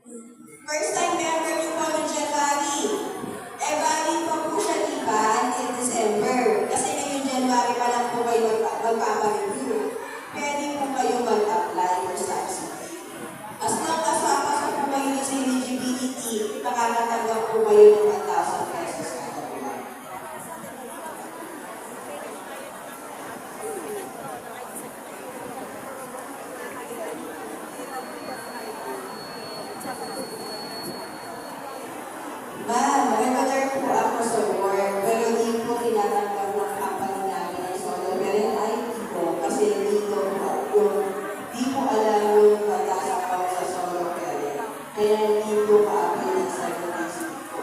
First time member niyo po ng January. Valid pa po siya, diba, until December. Kasi ngayong January pa lang po kayo magpapareview. Pwede po kayo mag-apply for subsidy. As long as papasok po kayo sa eligibility, makakatanggap po kayo ng 1,000 pesos kada buwan. Ma'am, regular po ako sa work, pero di po tinatanggap ng company namin ang solo parent ID ko kasi dito po di po alam yung batas ako sa solo parent. Kaya hindi po ka-apply ng service ko.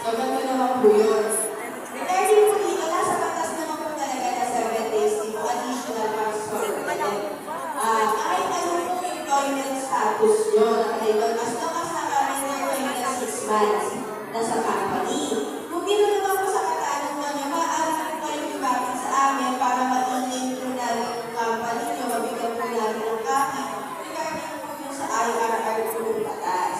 So, ganito naman po yun. Regarding po dito, nasa batas naman po talaga na 7 days, di po additional para sa solo parent. Kahit ano po employment status nyo, nakalimutan, as long as months na sa company. Kung ginagawa po sa katanungan niya, maaari po kayo ibabit sa amin para ma-in-link po namin yung company niyo, mabigyan po namin ng copy regarding po yung sa IRR po yung batas.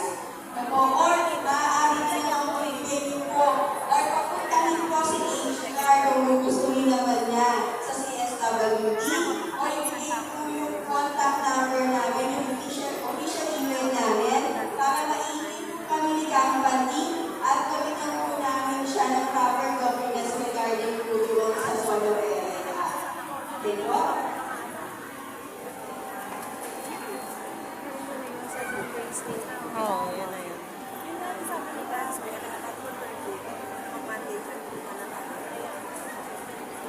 Or maaari na lang po ibigay po or papuntahin po si HR kung gusto niyo naman niya sa CSWD o ibigay po yung contact number namin, yung official email namin para ma-in-link kami ni company at gamitan po namin siya ng proper documents regarding po doon sa solo parent. Okay po? Oo, yun na yun.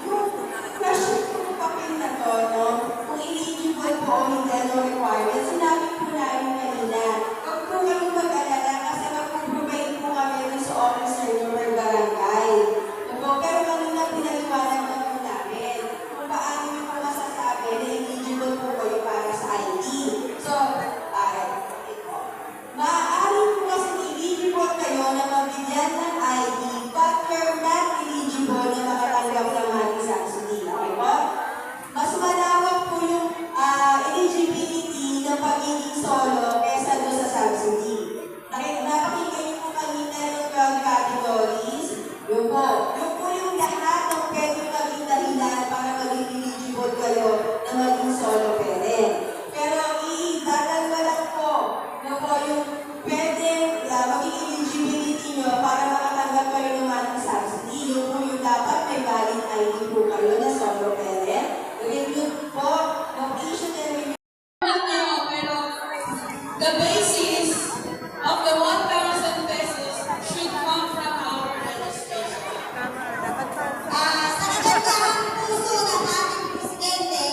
Yung question po ng papel na to, no? Kung eligible po o hindi ano requirements, sinabi po namin kanina, huwag po kami mag-alala kasi mag-provide po kami sa officer ng per barangay. Pero kanina pinaliwanag na po namin kung paano yung po masasabi na eligible po kayo para sa ID. So, maaari po kasi eligible kayo na mabigyan ng ID but you're not eligible na makatanggap ng money subsidy. Okay po? Mas malawak po yung eligibility ng pagiging solo kaysa doon sa subsidy. Napakinggan niyo po kanina yung 12 categories. Yung po yung lahat ng pwedeng maging dahilan para maging eligible kayo na maging solo parent. Pero idadalwa lang po na po yung pwedeng maging eligibility nyo para makatanggap kayo ng money subsidy. Yung po yung dapat may valid ID po kayo na solo parent. Review po ng issue na review. Pero the basis of the 1,000 pesos should come from our registration. Sa kagandahang puso ng ating presidente,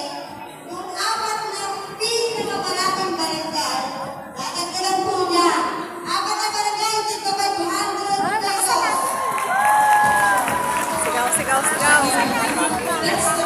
yung apat na pinakabarating barangay, dadagdagan po niya. Apat na barangay, tigpa 500 pesos. Sigaw, sigaw, sigaw. Let's